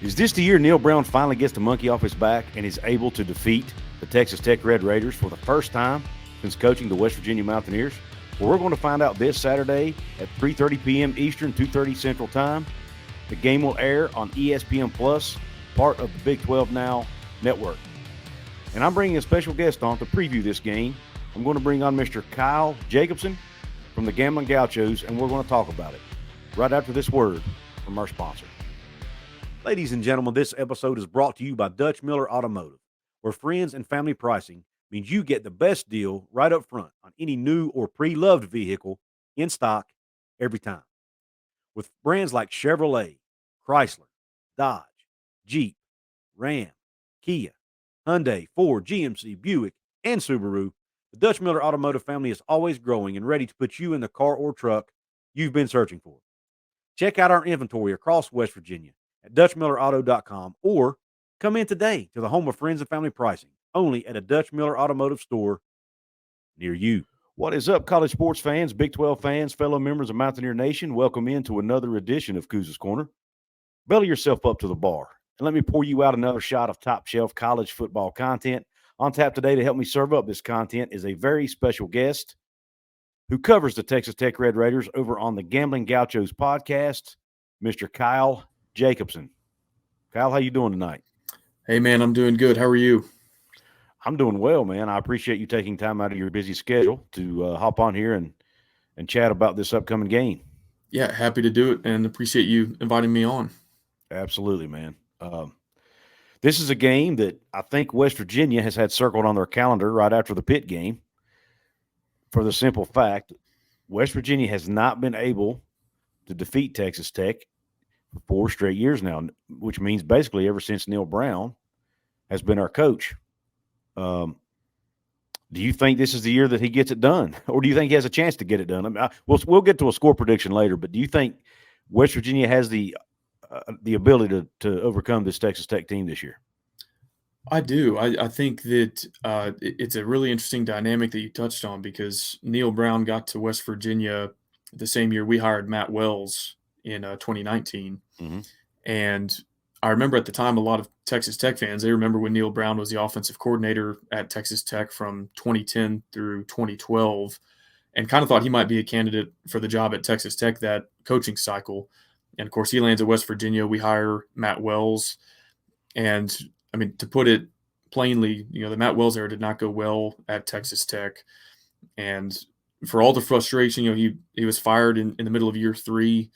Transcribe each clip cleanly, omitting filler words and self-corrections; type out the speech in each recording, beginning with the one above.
Is this the year Neal Brown finally gets the monkey off his back and is able to defeat the Texas Tech Red Raiders for the first time since coaching the West Virginia Mountaineers? Well, we're going to find out this Saturday at 3:30 p.m. Eastern, 2:30 Central Time. The game will air on ESPN Plus, part of the Big 12 Now network. And I'm bringing a special guest on to preview this game. I'm going to bring on Mr. Kyle Jacobson from the Gambling Gauchos, and we're going to talk about it right after this word from our sponsor. Ladies and gentlemen, this episode is brought to you by Dutch Miller Automotive, where friends and family pricing means you get the best deal right up front on any new or pre-loved vehicle in stock every time. With brands like Chevrolet, Chrysler, Dodge, Jeep, Ram, Kia, Hyundai, Ford, GMC, Buick, and Subaru, the Dutch Miller Automotive family is always growing and ready to put you in the car or truck you've been searching for. Check out our inventory across West Virginia at DutchMillerAuto.com or come in today to the home of friends and family pricing, only at a Dutch Miller Automotive store near you. What is up, college sports fans, Big 12 fans, fellow members of Mountaineer Nation? Welcome into another edition of Couz's Corner. Belly yourself up to the bar and let me pour you out another shot of top-shelf college football content. On tap today to help me serve up this content is a very special guest who covers the Texas Tech Red Raiders over on the Gambling Gauchos podcast, Mr. Kyle Jacobson. Kyle, how you doing tonight? Hey, man, I'm doing good. How are you? I'm doing well, man. I appreciate you taking time out of your busy schedule to hop on here and chat about this upcoming game. Yeah, happy to do it and appreciate you inviting me on. Absolutely, man. This is a game that I think West Virginia has had circled on their calendar right after the Pitt game for the simple fact West Virginia has not been able to defeat Texas Tech for 4 straight years now, which means basically ever since Neal Brown has been our coach. Do you think this is the year that he gets it done, or do you think he has a chance to get it done? I mean, we'll get to a score prediction later, but do you think West Virginia has the ability to overcome this Texas Tech team this year? I do. I think that it's a really interesting dynamic that you touched on because Neal Brown got to West Virginia the same year we hired Matt Wells in 2019. Mm-hmm. And I remember at the time, a lot of Texas Tech fans, they remember when Neal Brown was the offensive coordinator at Texas Tech from 2010 through 2012 and kind of thought he might be a candidate for the job at Texas Tech that coaching cycle. And, of course, he lands at West Virginia. We hire Matt Wells. And, I mean, to put it plainly, the Matt Wells era did not go well at Texas Tech. And for all the frustration, he was fired in the middle of year 3.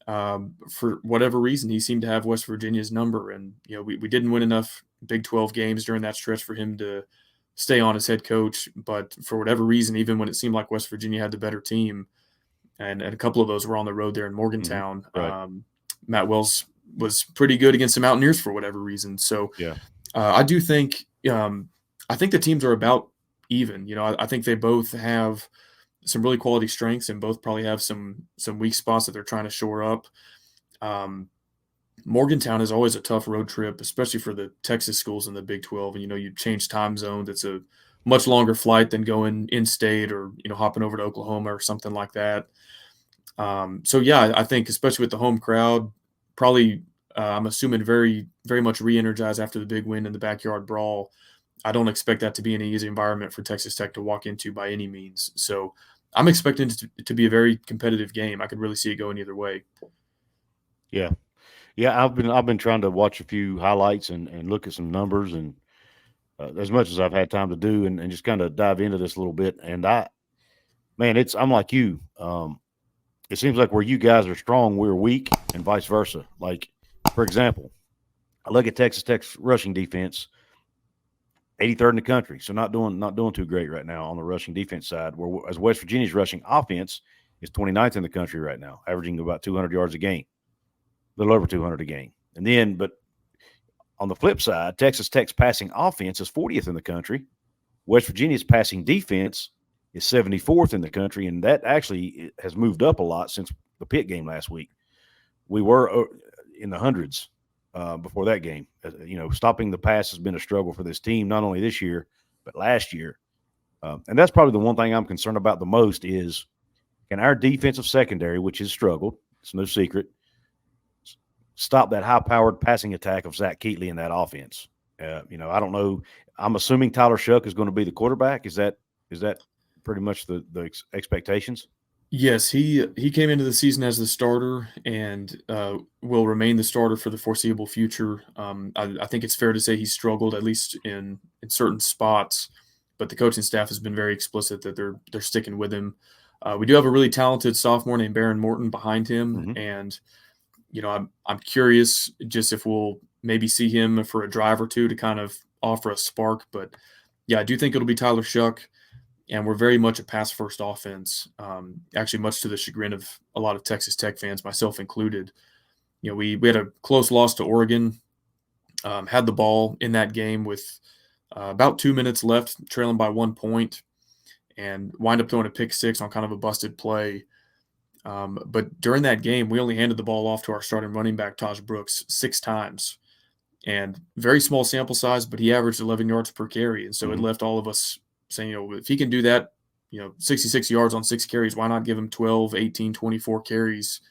For whatever reason, he seemed to have West Virginia's number. And, we didn't win enough Big 12 games during that stretch for him to stay on as head coach. But for whatever reason, even when it seemed like West Virginia had the better team, and a couple of those were on the road there in Morgantown, right. Matt Wells was pretty good against the Mountaineers for whatever reason. So yeah, I do think I think the teams are about even. I think they both have some really quality strengths and both probably have some weak spots that they're trying to shore up. Morgantown is always a tough road trip, especially for the Texas schools in the Big 12. And, you change time zones. It's a much longer flight than going in-state or, hopping over to Oklahoma or something like that. So, yeah, I think especially with the home crowd, probably I'm assuming very, very much re-energized after the big win in the backyard brawl. I don't expect that to be an easy environment for Texas Tech to walk into by any means. So I'm expecting it to be a very competitive game. I could really see it going either way. Yeah. I've been trying to watch a few highlights and look at some numbers and as much as I've had time to do and just kind of dive into this a little bit. And I'm like you. It seems like where you guys are strong, we're weak, and vice versa. Like, for example, I look at Texas Tech's rushing defense, 83rd in the country, so not doing too great right now on the rushing defense side. Whereas West Virginia's rushing offense is 29th in the country right now, averaging about 200 yards a game, a little over 200 a game. And then, but on the flip side, Texas Tech's passing offense is 40th in the country. West Virginia's passing defense is 74th in the country, and that actually has moved up a lot since the Pitt game last week. We were in the hundreds before that game. Stopping the pass has been a struggle for this team, not only this year, but last year. And that's probably the one thing I'm concerned about the most is can our defensive secondary, which has struggled, it's no secret, stop that high-powered passing attack of Zach Keatley in that offense. I don't know. I'm assuming Tyler Shough is going to be the quarterback. Is that pretty much the expectations? Yes, he came into the season as the starter and will remain the starter for the foreseeable future. I think it's fair to say he struggled, at least in certain spots, but the coaching staff has been very explicit that they're sticking with him. We do have a really talented sophomore named Baron Morton behind him, and I'm curious just if we'll maybe see him for a drive or two to kind of offer a spark. But yeah, I do think it'll be Tyler Shough. And we're very much a pass-first offense, actually much to the chagrin of a lot of Texas Tech fans, myself included. We had a close loss to Oregon, had the ball in that game with about 2 minutes left, trailing by 1 point, and wind up throwing a pick six on kind of a busted play. But during that game, we only handed the ball off to our starting running back, Tahj Brooks, 6 times. And very small sample size, but he averaged 11 yards per carry. And so it left all of us saying, if he can do that, 66 yards on 6 carries, why not give him 12, 18, 24 carries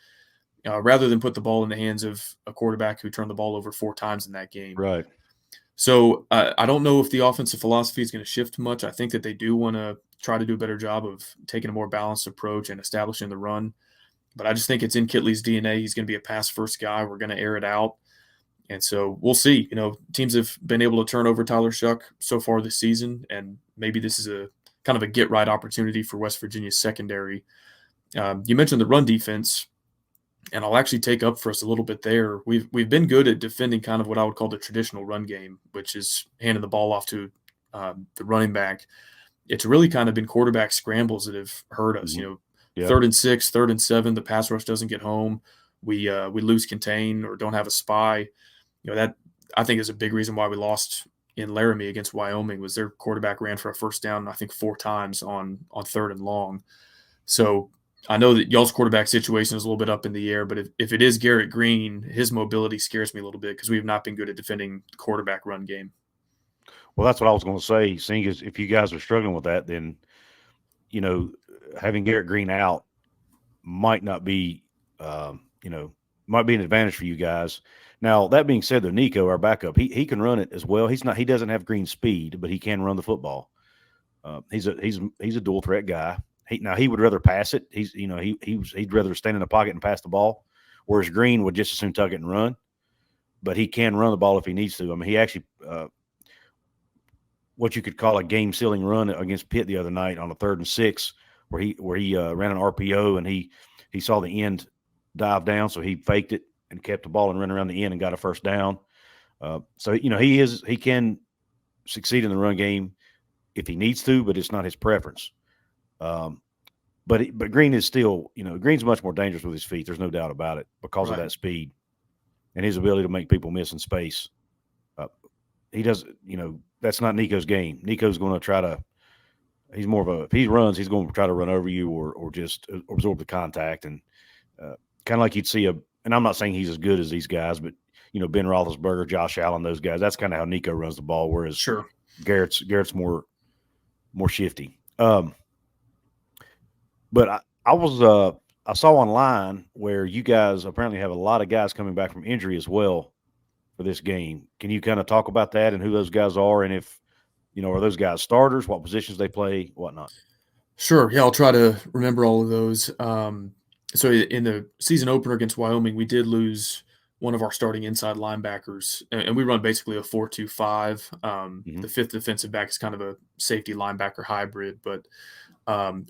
rather than put the ball in the hands of a quarterback who turned the ball over 4 times in that game. Right. So I don't know if the offensive philosophy is going to shift much. I think that they do want to try to do a better job of taking a more balanced approach and establishing the run. But I just think it's in Kitley's DNA. He's going to be a pass-first guy. We're going to air it out. And so we'll see. Teams have been able to turn over Tyler Shough so far this season, and maybe this is a kind of a get-right opportunity for West Virginia's secondary. You mentioned the run defense, and I'll actually take up for us a little bit there. We've been good at defending kind of what I would call the traditional run game, which is handing the ball off to the running back. It's really kind of been quarterback scrambles that have hurt us. 3rd and 6, 3rd and 7, the pass rush doesn't get home. We lose contain or don't have a spy. That I think is a big reason why we lost in Laramie against Wyoming was their quarterback ran for a first down, I think 4 times on 3rd and long. So I know that y'all's quarterback situation is a little bit up in the air, but if it is Garrett Green, his mobility scares me a little bit because we have not been good at defending the quarterback run game. Well, that's what I was going to say. Seeing as if you guys are struggling with that, then, having Garrett Green out might not be, might be an advantage for you guys. Now, that being said, though, Nico, our backup, he can run it as well. He doesn't have Green speed, but he can run the football. He's a dual threat guy. He would rather pass it. He'd rather stand in the pocket and pass the ball, whereas Green would just as soon tuck it and run. But he can run the ball if he needs to. I mean, he actually what you could call a game sealing run against Pitt the other night on a 3rd and 6, where he ran an RPO and he saw the end dive down, so he faked it and kept the ball and ran around the end and got a first down. So he can succeed in the run game if he needs to, but it's not his preference. But Green is still, Green's much more dangerous with his feet. There's no doubt about it because of that speed and his ability to make people miss in space. He does, that's not Nico's game. Nico's going to try to. He's more of if he runs, he's going to try to run over you or just absorb the contact and kind of like you'd see and I'm not saying he's as good as these guys, but Ben Roethlisberger, Josh Allen, those guys. That's kind of how Nico runs the ball. Whereas Garrett's more shifty. But I saw online where you guys apparently have a lot of guys coming back from injury as well for this game. Can you kind of talk about that and who those guys are and if are those guys starters, what positions they play, whatnot? Sure. Yeah, I'll try to remember all of those. So in the season opener against Wyoming, we did lose one of our starting inside linebackers, and we run basically a 4-2-5. The 5th defensive back is kind of a safety linebacker hybrid, but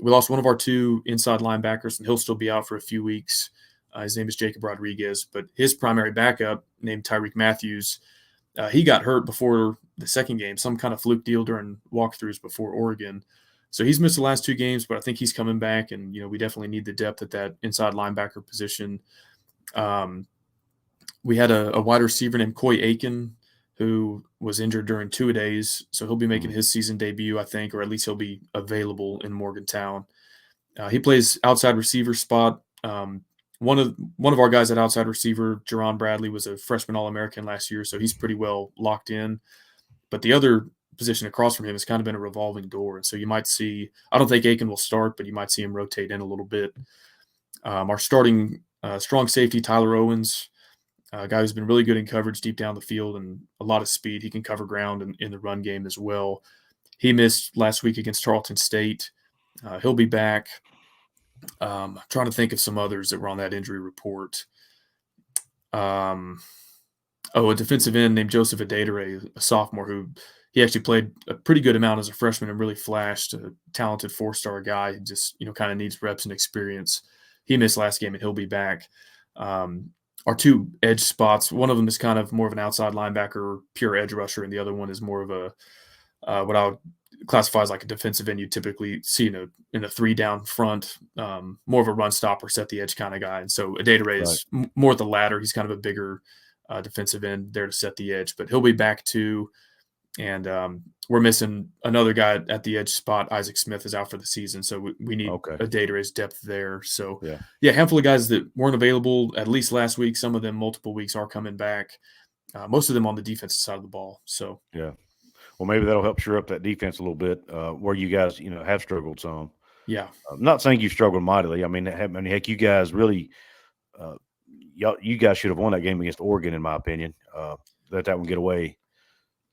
we lost one of our 2 inside linebackers, and he'll still be out for a few weeks. His name is Jacob Rodriguez, but his primary backup, named Tyreek Matthews, he got hurt before the second game, some kind of fluke deal during walkthroughs before Oregon. So he's missed the last 2 games, but I think he's coming back, and we definitely need the depth at that inside linebacker position. We had a wide receiver named Coy Aiken who was injured during 2-a-days, so he'll be making his season debut, I think, or at least he'll be available in Morgantown. He plays outside receiver spot. One of our guys at outside receiver, Jerand Bradley, was a freshman All-American last year, so he's pretty well locked in. But the other position across from him has kind of been a revolving door. And so you might see – I don't think Aiken will start, but you might see him rotate in a little bit. Our starting strong safety, Tyler Owens, a guy who's been really good in coverage deep down the field and a lot of speed. He can cover ground in the run game as well. He missed last week against Tarleton State. He'll be back. I'm trying to think of some others that were on that injury report. A defensive end named Joseph Adedire, a sophomore, who he actually played a pretty good amount as a freshman and really flashed. A talented 4-star guy who just kind of needs reps and experience. He missed last game and he'll be back. Our two edge spots, one of them is kind of more of an outside linebacker, pure edge rusher, and the other one is more of a what I would classify as like a defensive end you typically see in a 3-down front, more of a run stopper, set the edge kind of guy. And so Adedire is more at the latter. He's kind of a bigger defensive end there to set the edge, but he'll be back too. And we're missing another guy at the edge spot. Isaac Smith is out for the season, so we need Adedire's depth there. So a handful of guys that weren't available at least last week. Some of them multiple weeks are coming back. Most of them on the defensive side of the ball. So well, maybe that'll help shore up that defense a little bit, where you guys have struggled some. Yeah, I'm not saying you struggled mightily. I mean, heck, you guys really, you guys should have won that game against Oregon, in my opinion. Let that one get away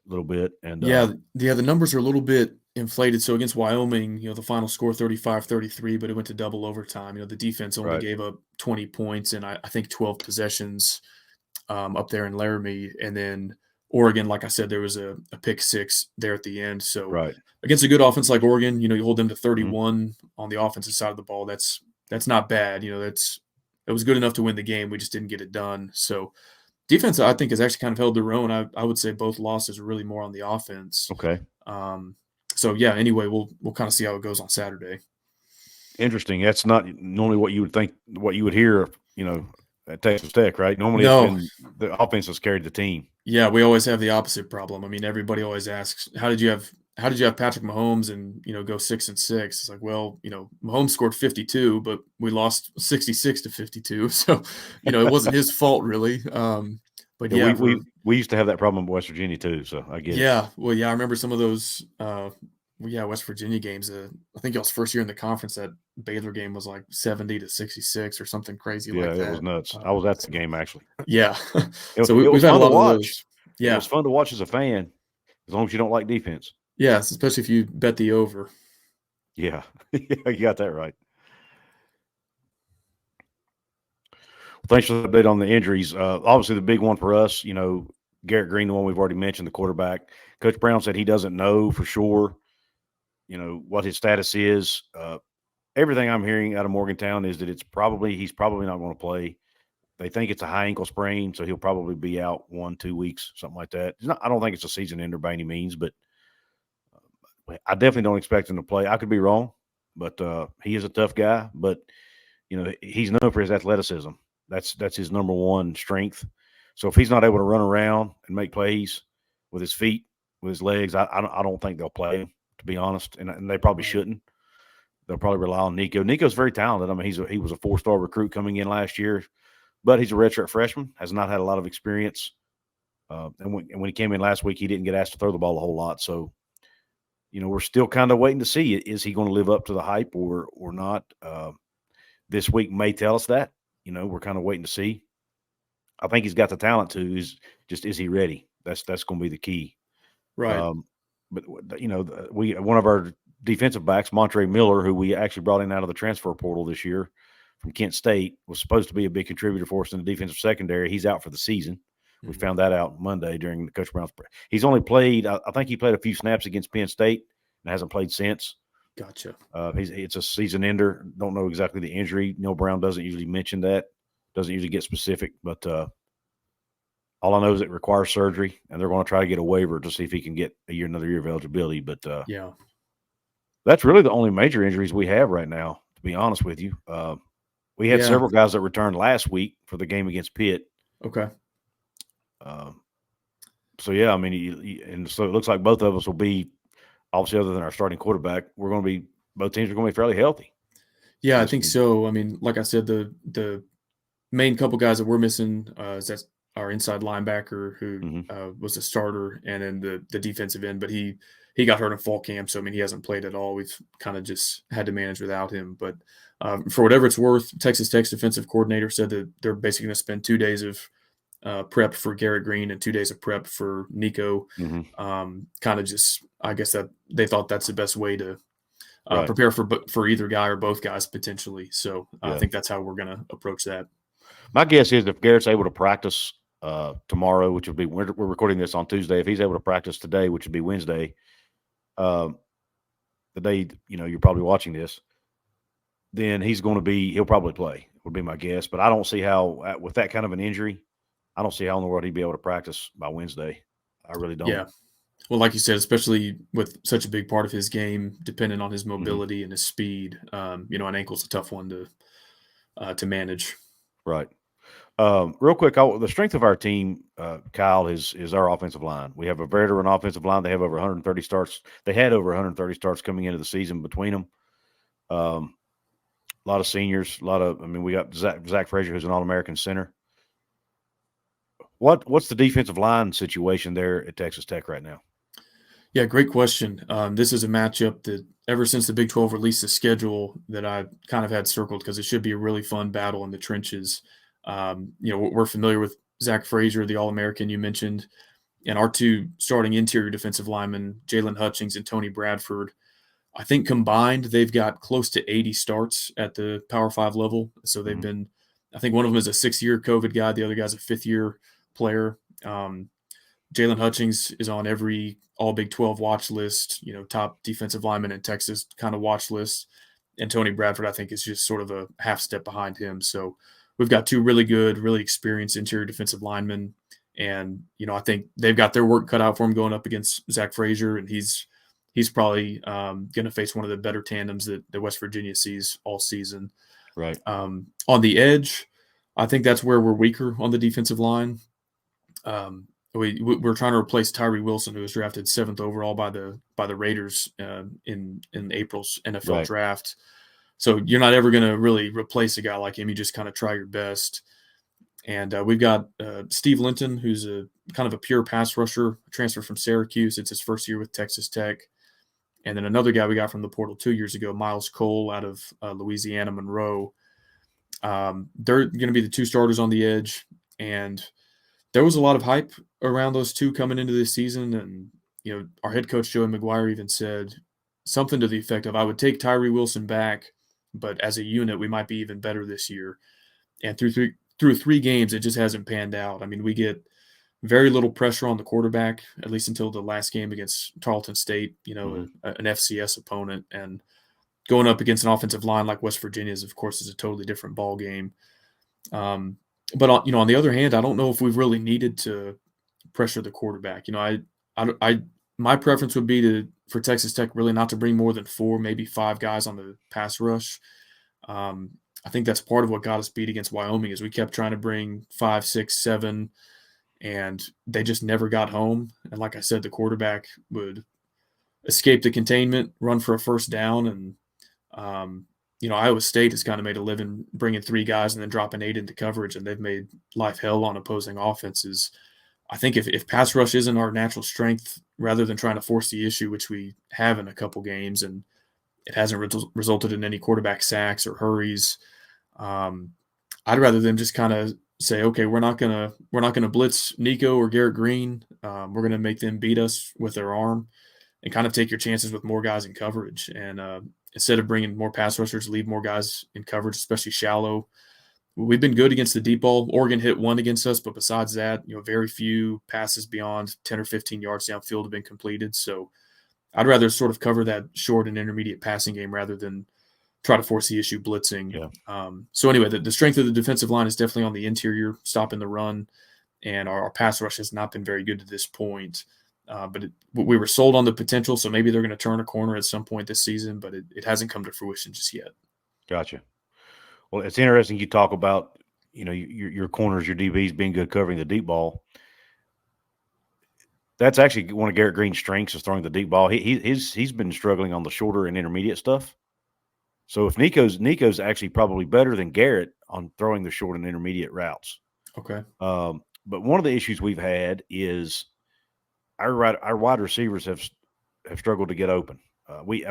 a little bit. And the numbers are a little bit inflated. So against Wyoming, the final score 35-33, but it went to double overtime. The defense only gave up 20 points and I think 12 possessions up there in Laramie. And then Oregon, like I said, there was a pick 6 there at the end. So against a good offense like Oregon, you hold them to 31 on the offensive side of the ball. That's not bad. It was good enough to win the game. We just didn't get it done. So defense, I think, has actually kind of held their own. I would say both losses are really more on the offense. Okay. Anyway, we'll kind of see how it goes on Saturday. Interesting. That's not normally what you would think, what you would hear, at Texas Tech, right? Normally the offense has carried the team. Yeah, we always have the opposite problem. I mean, everybody always asks, how did you have Patrick Mahomes and, go 6-6? It's like, well, Mahomes scored 52, but we lost 66-52. So, it wasn't his fault really. But we used to have that problem in West Virginia too. So I get it. Yeah. Well, I remember some of those, West Virginia games. I think y'all's first year in the conference, that Baylor game was like 70-66 or something crazy like that. Yeah, it was nuts. I was at the game actually. Yeah. So we've had a lot of those. Yeah. It was fun to watch as a fan, as long as you don't like defense. Yes, especially if you bet the over. Yeah. You got that right. Well, thanks for the update on the injuries. Obviously, the big one for us, Garrett Green, the one we've already mentioned, the quarterback. Coach Brown said he doesn't know for sure, what his status is. Everything I'm hearing out of Morgantown is that he's probably not going to play. They think it's a high ankle sprain, so he'll probably be out 1-2 weeks, something like that. I don't think it's a season ender by any means, but I definitely don't expect him to play. I could be wrong, but he is a tough guy. But he's known for his athleticism. That's his number one strength. So if he's not able to run around and make plays with his feet, with his legs, I don't think they'll play him, to be honest. And they probably shouldn't. They'll probably rely on Nico. Nico's very talented. I mean, he was a 4-star recruit coming in last year, but he's a redshirt freshman, has not had a lot of experience. And when he came in last week, he didn't get asked to throw the ball a whole lot. So, we're still kind of waiting to see, is he going to live up to the hype or not? This week may tell us that. We're kind of waiting to see. I think he's got the talent to. Is he ready? That's going to be the key. Right. But one of our defensive backs, Montre Miller, who we actually brought in out of the transfer portal this year from Kent State, was supposed to be a big contributor for us in the defensive secondary. He's out for the season. We found that out Monday during the Coach Brown's. He's only played, I think he played a few snaps against Penn State and hasn't played since. Gotcha. It's a season ender. Don't know exactly the injury. Neal Brown doesn't usually mention that. Doesn't usually get specific, but all I know is it requires surgery, and they're going to try to get a waiver to see if he can get another year of eligibility. But that's really the only major injuries we have right now, to be honest with you. We had several guys that returned last week for the game against Pitt. Okay. So and so it looks like both of us will be, obviously, other than our starting quarterback, both teams are going to be fairly healthy. Yeah, I think so. I mean, like I said, the main couple guys that we're missing is that our inside linebacker who was a starter, and then the defensive end, but he got hurt in fall camp, so he hasn't played at all. We've kind of just had to manage without him. But for whatever it's worth, Texas Tech's defensive coordinator said that they're basically going to spend 2 days of prep for Garrett Green and 2 days of prep for Nico. Mm-hmm. Kind of just, I guess that they thought that's the best way to Right. prepare for either guy or both guys potentially. So Yeah. I think that's how we're going to approach that. My guess is if Garrett's able to practice tomorrow, which would be we're recording this on Tuesday, if he's able to practice today, which would be Wednesday, the day you're probably watching this, then he'll probably play. Would be my guess, but I don't see how with that kind of an injury, I don't see how in the world he'd be able to practice by Wednesday. I really don't. Yeah. Well, like you said, especially with such a big part of his game, depending on his mobility and his speed, an ankle's a tough one to manage. Right. Real quick, the strength of our team, Kyle, is our offensive line. We have a veteran offensive line. They have over 130 starts. They had over 130 starts coming into the season between them. A lot of seniors. We got Zach Frazier, who's an All-American center. What's the defensive line situation there at Texas Tech right now? Yeah, great question. This is a matchup that ever since the Big 12 released the schedule that I kind of had circled because it should be a really fun battle in the trenches. We're familiar with Zach Frazier, the All-American you mentioned, and our two starting interior defensive linemen, Jalen Hutchings and Tony Bradford. I think combined they've got close to 80 starts at the Power 5 level. So they've been – I think one of them is a 6-year COVID guy. The other guy's a 5th-year player. Jalen Hutchings is on every all Big 12 watch list, top defensive lineman in Texas kind of watch list. And Tony Bradford, I think, is just sort of a half step behind him. So we've got two really good, really experienced interior defensive linemen. And, I think they've got their work cut out for him going up against Zach Frazier. And he's probably going to face one of the better tandems that West Virginia sees all season. Right. On the edge, I think that's where we're weaker on the defensive line. We're trying to replace Tyree Wilson, who was drafted 7th overall by the Raiders in April's NFL draft. So you're not ever going to really replace a guy like him. You just kind of try your best. And we've got Steve Linton, who's a kind of a pure pass rusher, transferred from Syracuse. It's his first year with Texas Tech. And then another guy we got from the portal 2 years ago, Miles Cole out of Louisiana Monroe. They're going to be the two starters on the edge. And there was a lot of hype around those two coming into this season. And, our head coach, Joey McGuire, even said something to the effect of, I would take Tyree Wilson back, but as a unit, we might be even better this year. And through 3 games, it just hasn't panned out. I mean, we get very little pressure on the quarterback, at least until the last game against Tarleton State, an FCS opponent. And going up against an offensive line like West Virginia's, of course, is a totally different ball game. But on the other hand, I don't know if we've really needed to pressure the quarterback. My preference would be for Texas Tech really not to bring more than 4, maybe 5 guys on the pass rush. I think that's part of what got us beat against Wyoming is we kept trying to bring 5, 6, 7, and they just never got home. And like I said, the quarterback would escape the containment, run for a first down, and Iowa State has kind of made a living bringing 3 guys and then dropping 8 into coverage, and they've made life hell on opposing offenses. I think if pass rush isn't our natural strength, rather than trying to force the issue, which we have in a couple games, and it hasn't resulted in any quarterback sacks or hurries, I'd rather them just kind of say, okay, we're not gonna blitz Nico or Garrett Green. We're gonna make them beat us with their arm, and kind of take your chances with more guys in coverage. And instead of bringing more pass rushers, leave more guys in coverage, especially shallow. We've been good against the deep ball. Oregon hit 1 against us, but besides that, very few passes beyond 10 or 15 yards downfield have been completed. So I'd rather sort of cover that short and intermediate passing game rather than try to force the issue blitzing. Yeah. So anyway, the strength of the defensive line is definitely on the interior, stopping the run, and our pass rush has not been very good to this point. But we were sold on the potential, so maybe they're going to turn a corner at some point this season, but it hasn't come to fruition just yet. Gotcha. Well, it's interesting you talk about, your corners, your DBs being good covering the deep ball. That's actually one of Garrett Green's strengths is throwing the deep ball. He's been struggling on the shorter and intermediate stuff. So if Nico's actually probably better than Garrett on throwing the short and intermediate routes. Okay. But one of the issues we've had is our wide receivers have struggled to get open. We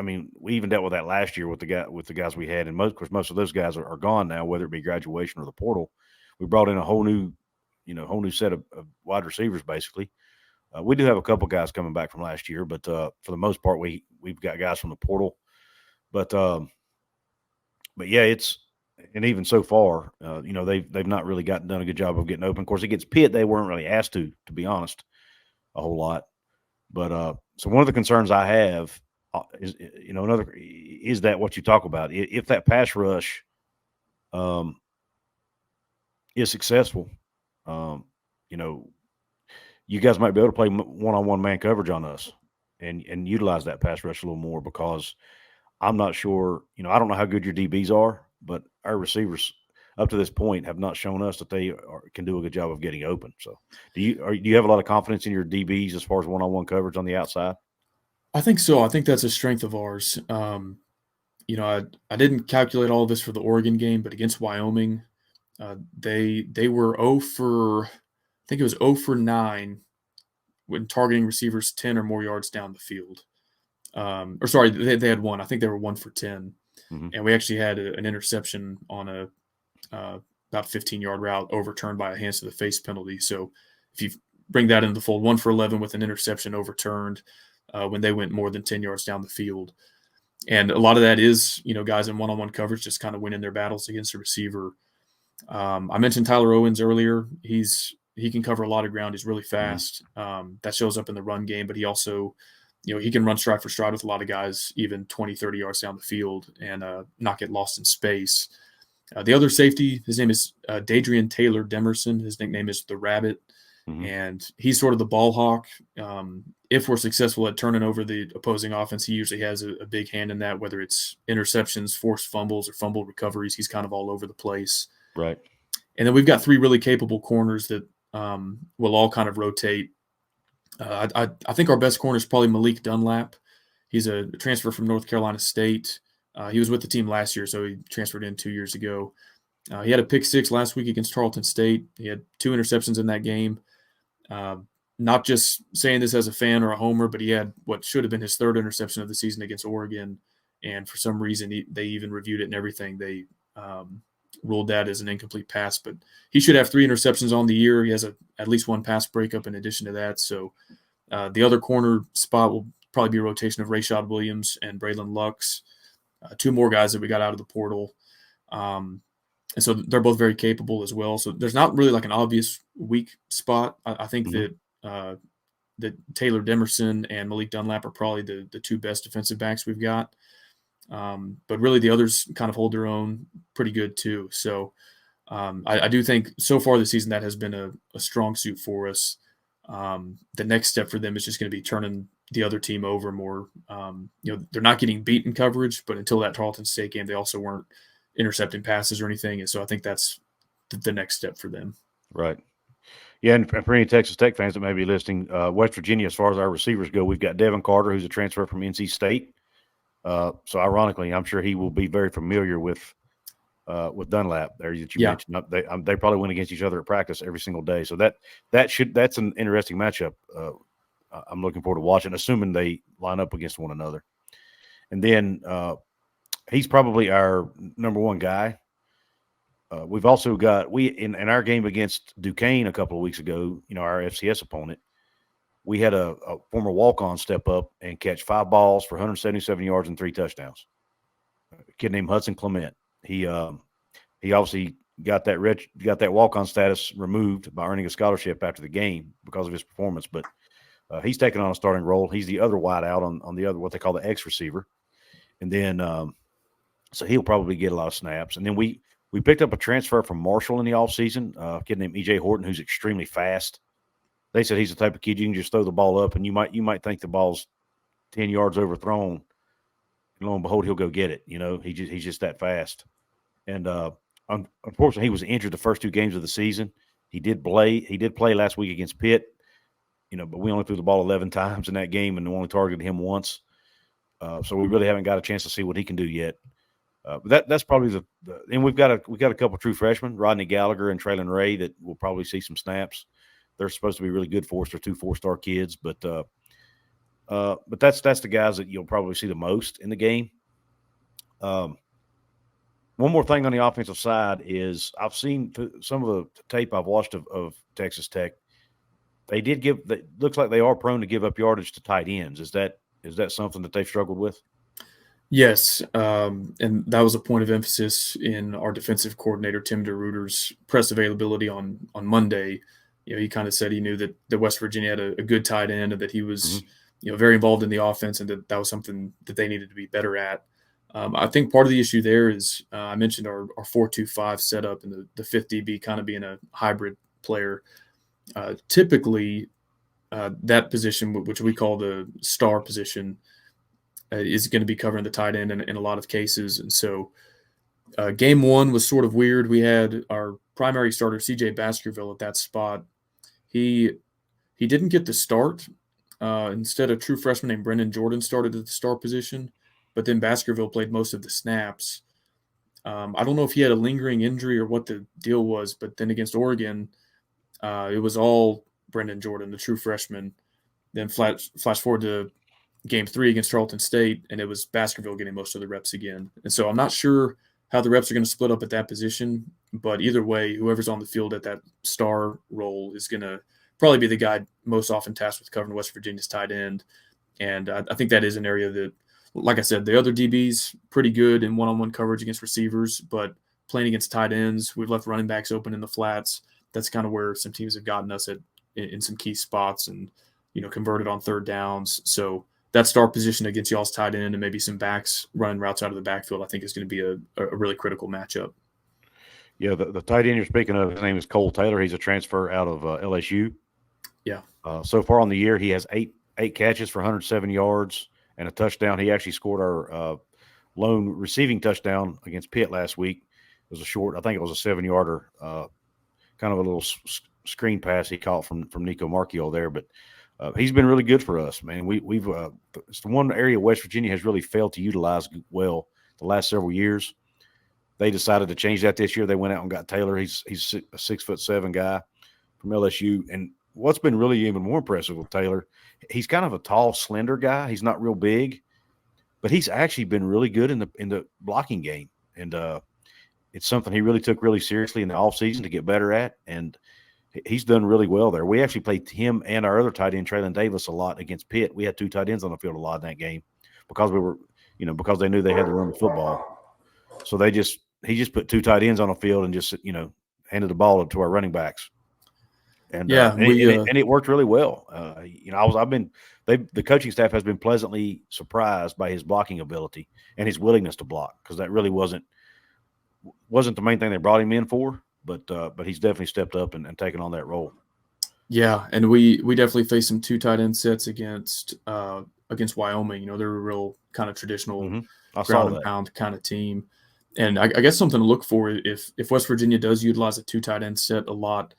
even dealt with that last year with the guys we had, and most of those guys are gone now, whether it be graduation or the portal. We brought in a whole new, whole new set of wide receivers basically. We do have a couple guys coming back from last year, but for the most part, we've got guys from the portal. But yeah, and even so far, they've not really done a good job of getting open. Of course, against Pitt, they weren't really asked to be honest, a whole lot. But so one of the concerns I have is that what you talk about. If that pass rush is successful, you guys might be able to play one-on-one man coverage on us and utilize that pass rush a little more, because I'm not sure, I don't know how good your DBs are, but our receivers up to this point have not shown us that they can do a good job of getting open. So do you have a lot of confidence in your DBs as far as one-on-one coverage on the outside? I think so. I think that's a strength of ours. I didn't calculate all of this for the Oregon game, but against Wyoming, they were 0 for, I think it was 0 for 9 when targeting receivers 10 or more yards down the field. They had 1. I think they were 1 for 10. Mm-hmm. And we actually had an interception on a about 15-yard route overturned by a hands to the face penalty. So if you bring that into the fold, 1 for 11 with an interception overturned when they went more than 10 yards down the field. And a lot of that is, guys in one-on-one coverage just kind of winning their battles against the receiver. I mentioned Tyler Owens earlier. He can cover a lot of ground. He's really fast. Mm-hmm. That shows up in the run game, but he also, he can run stride for stride with a lot of guys, even 20, 30 yards down the field, and not get lost in space. The other safety, his name is Dadrion-Taylor Demerson. His nickname is the Rabbit, mm-hmm. and he's sort of the ball hawk. If we're successful at turning over the opposing offense, he usually has a big hand in that, whether it's interceptions, forced fumbles, or fumble recoveries. He's kind of all over the place. Right. And then we've got 3 really capable corners that will all kind of rotate. I think our best corner is probably Malik Dunlap. He's a transfer from North Carolina State. He was with the team last year, so he transferred in 2 years ago. He had a pick 6 last week against Tarleton State. He had 2 interceptions in that game. Not just saying this as a fan or a homer, but he had what should have been his 3rd interception of the season against Oregon. And for some reason, they even reviewed it and everything. They ruled that as an incomplete pass, but he should have 3 interceptions on the year. He has at least 1 pass breakup in addition to that. So the other corner spot will probably be a rotation of Rashad Williams and Braylon Lux, 2 more guys that we got out of the portal. And so they're both very capable as well. So there's not really like an obvious weak spot. I think Mm-hmm. that Taylor Demerson and Malik Dunlap are probably the 2 best defensive backs we've got. But really the others kind of hold their own pretty good too. So I do think so far this season that has been a strong suit for us. The next step for them is just going to be turning the other team over more. They're not getting beat in coverage, but until that Tarleton State game, they also weren't intercepting passes or anything. And so I think that's the next step for them. Right. Yeah, and for any Texas Tech fans that may be listening, West Virginia, as far as our receivers go, we've got Devin Carter, who's a transfer from NC State. So ironically, I'm sure he will be very familiar with Dunlap there that you mentioned. They probably went against each other at practice every single day. So that's an interesting matchup. I'm looking forward to watching, assuming they line up against one another. And then he's probably our number 1 guy. We've also got in our game against Duquesne a couple of weeks ago, our FCS opponent, we had a former walk-on step up and catch 5 balls for 177 yards and 3 touchdowns. A kid named Hudson Clement. He obviously got that walk-on status removed by earning a scholarship after the game because of his performance, but he's taken on a starting role. He's the other wide out on the other, what they call the X receiver. And then so he'll probably get a lot of snaps. And then we picked up a transfer from Marshall in the offseason, a kid named E.J. Horton, who's extremely fast. They said he's the type of kid you can just throw the ball up, and you might think the ball's 10 yards overthrown. And lo and behold, he'll go get it. He's just that fast. And unfortunately, he was injured the first 2 games of the season. He did play last week against Pitt, but we only threw the ball 11 times in that game and only targeted him once. So we really haven't got a chance to see what he can do yet. But that's probably and we've got a couple true freshmen, Rodney Gallagher and Traylon Ray, that will probably see some snaps. They're supposed to be really good for us. They're 2 4-star kids, but that's the guys that you'll probably see the most in the game. one more thing on the offensive side is I've seen some of the tape I've watched of Texas Tech. They did looks like they are prone to give up yardage to tight ends. Is that something that they've struggled with? Yes, and that was a point of emphasis in our defensive coordinator Tim DeRuyter's press availability on Monday. He kind of said he knew that West Virginia had a good tight end and that he was very involved in the offense, and that was something that they needed to be better at. I think part of the issue there is I mentioned our 4-2-5 setup and the fifth DB kind of being a hybrid player. Typically, that position, which we call the star position, is going to be covering the tight end in a lot of cases. And so game one was sort of weird. We had our primary starter, CJ Baskerville, at that spot. He didn't get the start. Instead, a true freshman named Brendan Jordan started at the star position, but then Baskerville played most of the snaps. I don't know if he had a lingering injury or what the deal was, but then against Oregon, it was all Brendan Jordan, the true freshman. Then flash forward to game 3 against Tarleton State, and it was Baskerville getting most of the reps again. And so I'm not sure how the reps are going to split up at that position, but either way, whoever's on the field at that star role is going to probably be the guy most often tasked with covering West Virginia's tight end. And I think that is an area that, like I said, the other DBs pretty good in one-on-one coverage against receivers, but playing against tight ends, we've left running backs open in the flats. That's kind of where some teams have gotten us in some key spots and, converted on third downs. So that star position against y'all's tight end and maybe some backs running routes out of the backfield, I think is going to be a really critical matchup. Yeah, the tight end you're speaking of, his name is Cole Taylor. He's a transfer out of LSU. Yeah. So far on the year, he has eight catches for 107 yards and a touchdown. He actually scored our lone receiving touchdown against Pitt last week. It was I think it was a 7-yarder, kind of a little screen pass he caught from Nico Marchiol there, but he's been really good for us, man. We've it's the one area West Virginia has really failed to utilize well the last several years. They decided to change that this year. They went out and got Taylor. He's a 6'7" guy from LSU. And what's been really even more impressive with Taylor, he's kind of a tall, slender guy. He's not real big, but he's actually been really good in the blocking game. And it's something he really took really seriously in the offseason to get better at. And he's done really well there. We actually played him and our other tight end, Traylon Davis, a lot against Pitt. We had 2 tight ends on the field a lot in that game because because they knew they had to run the football. So he just put 2 tight ends on the field and just, handed the ball to our running backs. And it worked really well. The coaching staff has been pleasantly surprised by his blocking ability and his willingness to block, because that really wasn't the main thing they brought him in for. But he's definitely stepped up and taken on that role. Yeah, and we definitely faced some 2 tight end sets against Wyoming. They're a real kind of traditional ground and pound kind of team. And I guess something to look for if West Virginia does utilize a 2 tight end set a lot,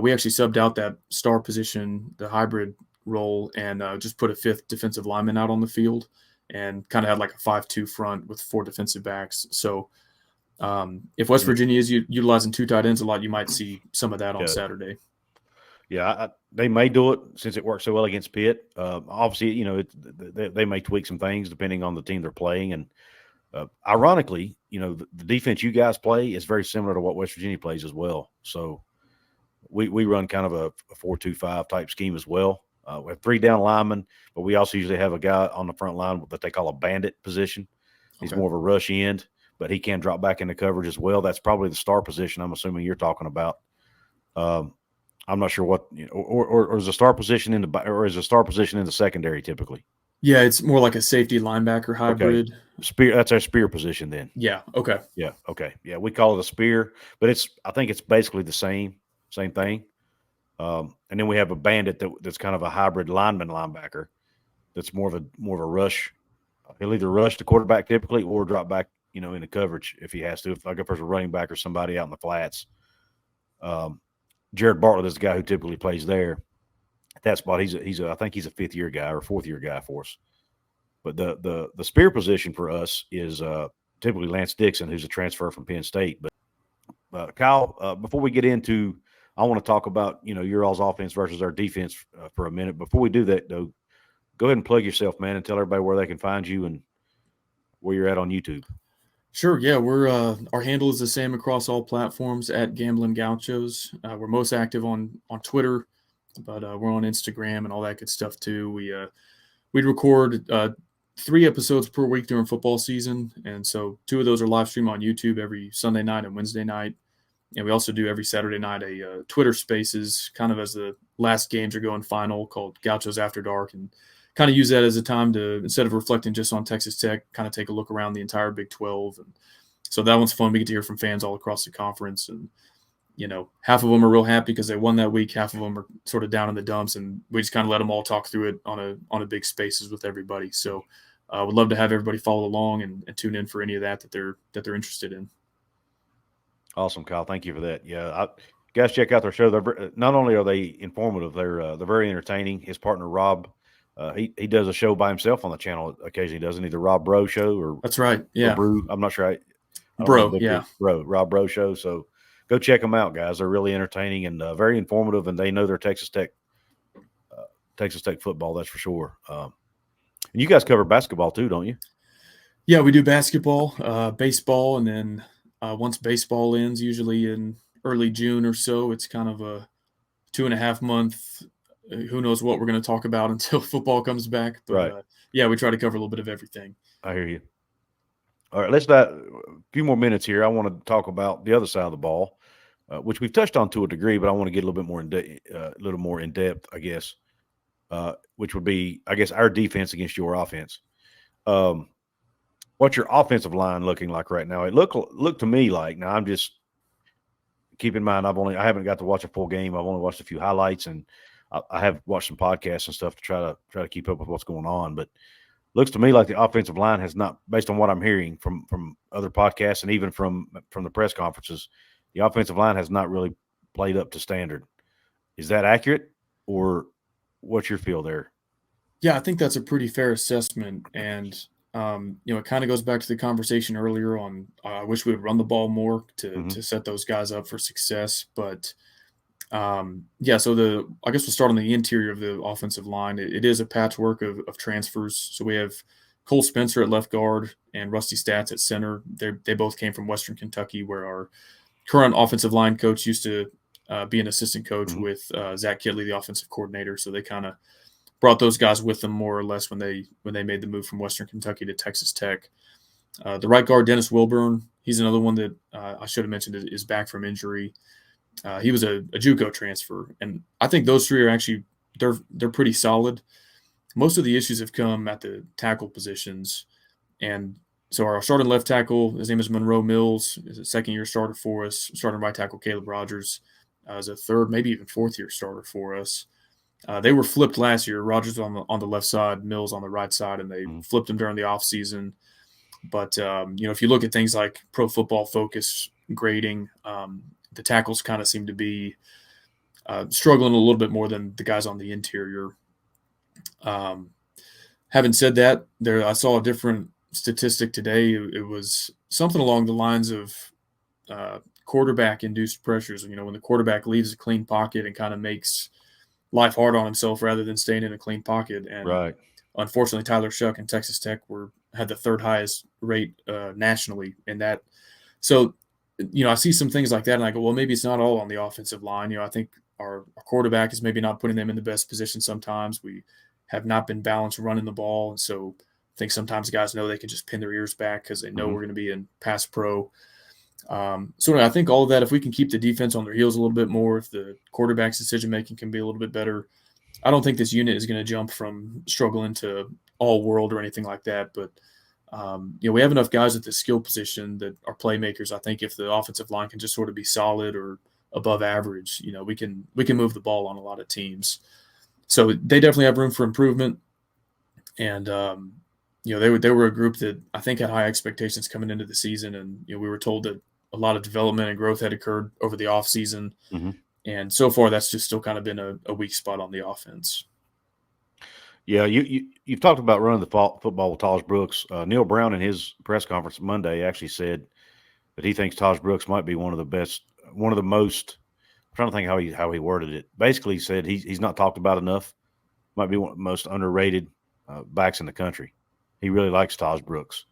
we actually subbed out that star position, the hybrid role, and just put a 5th defensive lineman out on the field and kind of had like a 5-2 front with 4 defensive backs. So if West Virginia is utilizing 2 tight ends a lot, you might see some of that on Saturday. Yeah, they may do it since it worked so well against Pitt. Obviously, they may tweak some things depending on the team they're playing. And ironically, the defense you guys play is very similar to what West Virginia plays as well. So we run kind of a 4-2-5 type scheme as well. We have 3 down linemen, but we also usually have a guy on the front line that they call a bandit position. He's more of a rush end, but he can drop back into coverage as well. That's probably the star position I'm assuming you're talking about. I'm not sure what or is a star position in the secondary typically? Yeah, it's more like a safety linebacker hybrid. Okay. That's our spear position then. Yeah. Okay. Yeah. Okay. Yeah, we call it a spear, but I think it's basically the same thing. And then we have a bandit that's kind of a hybrid linebacker. That's more of a rush. He'll either rush the quarterback typically or drop back, into coverage if he has to. If there's a running back or somebody out in the flats. Jerand Bradley is the guy who typically plays there. At that spot, I think he's a 5th-year guy or 4th-year guy for us. But the spear position for us is typically Lance Dixon, who's a transfer from Penn State. But Kyle, before we get into, I want to talk about your all's offense versus our defense for a minute. Before we do that, though, go ahead and plug yourself, man, and tell everybody where they can find you and where you're at on YouTube. Sure. Yeah, we're our handle is the same across all platforms at Gambling Gauchos. We're most active on Twitter, but we're on Instagram and all that good stuff too. We record 3 episodes per week during football season, and so 2 of those are live stream on YouTube every Sunday night and Wednesday night. And we also do every Saturday night a Twitter Spaces, kind of as the last games are going final, called Gauchos After Dark, and kind of use that as a time to, instead of reflecting just on Texas Tech, kind of take a look around the entire Big 12. And so that one's fun. We get to hear from fans all across the conference, and half of them are real happy because they won that week. Half of them are sort of down in the dumps, and we just kind of let them all talk through it on a big Spaces with everybody. So would love to have everybody follow along and tune in for any of that they're interested in. Awesome, Kyle. Thank you for that. Yeah, guys, check out their show. Not only are they informative, they're very entertaining. His partner Rob, he does a show by himself on the channel occasionally, doesn't he? The Rob Bro Show, or that's right, yeah, Brew. I'm not sure. Bro, yeah, Rob Bro Show. So go check them out, guys. They're really entertaining and very informative, and they know their Texas Tech football. That's for sure. And you guys cover basketball too, don't you? Yeah, we do basketball, baseball, and then once baseball ends, usually in early June or so, it's kind of a 2.5 month. Who knows what we're going to talk about until football comes back. But right. Yeah, we try to cover a little bit of everything. I hear you. All right, let's a few more minutes here. I want to talk about the other side of the ball, which we've touched on to a degree, but I want to get a little bit more in depth, I guess, which would be, I guess, our defense against your offense. What's your offensive line looking like right now? It looked to me like, now I'm just, keep in mind, I haven't got to watch a full game. I've only watched a few highlights, and I have watched some podcasts and stuff to try to keep up with what's going on. But looks to me like the offensive line has not, based on what I'm hearing from other podcasts and even from the press conferences, the offensive line has not really played up to standard. Is that accurate, or what's your feel there? Yeah, I think that's a pretty fair assessment. And, it kind of goes back to the conversation earlier on, I wish we would run the ball more to set those guys up for success. But, so I guess we'll start on the interior of the offensive line. It is a patchwork of transfers. So we have Cole Spencer at left guard and Rusty Stats at center. They both came from Western Kentucky, where our current offensive line coach used to be an assistant coach with Zach Kidley, the offensive coordinator. So they kind of brought those guys with them more or less when they made the move from Western Kentucky to Texas Tech. The right guard, Dennis Wilburn, he's another one that I should have mentioned is back from injury. He was a JUCO transfer, and I think those three are actually they're pretty solid. Most of the issues have come at the tackle positions, and so our starting left tackle, his name is Monroe Mills, is a second-year starter for us. Starting right tackle Caleb Rogers is a third, maybe even fourth-year starter for us. They were flipped last year. Rogers on the left side, Mills on the right side, and they flipped them during the offseason. But, if you look at things like Pro Football Focus grading, the tackles kind of seem to be struggling a little bit more than the guys on the interior. Having said that, I saw a different statistic today. It was something along the lines of quarterback-induced pressures. When the quarterback leaves a clean pocket and kind of makes life hard on himself rather than staying in a clean pocket. And right. Unfortunately, Tyler Shough and Texas Tech had the third highest rate nationally in that. So, I see some things like that, and I go, well, maybe it's not all on the offensive line. I think our quarterback is maybe not putting them in the best position sometimes. We have not been balanced running the ball, and so I think sometimes guys know they can just pin their ears back because they know we're going to be in pass pro. So I think all of that, if we can keep the defense on their heels a little bit more, if the quarterback's decision-making can be a little bit better, I don't think this unit is going to jump from struggling to all world or anything like that. But, we have enough guys at the skill position that are playmakers. I think if the offensive line can just sort of be solid or above average, we can move the ball on a lot of teams. So they definitely have room for improvement. And, they were a group that I think had high expectations coming into the season. And, we were told that a lot of development and growth had occurred over the offseason. And so far, that's just still kind of been a weak spot on the offense. Yeah, you've talked about running the football with Tahj Brooks. Neal Brown in his press conference Monday actually said that he thinks Tahj Brooks might be one of the most. I'm trying to think how he worded it. Basically, he said he's not talked about enough. Might be one of the most underrated backs in the country. He really likes Tahj Brooks.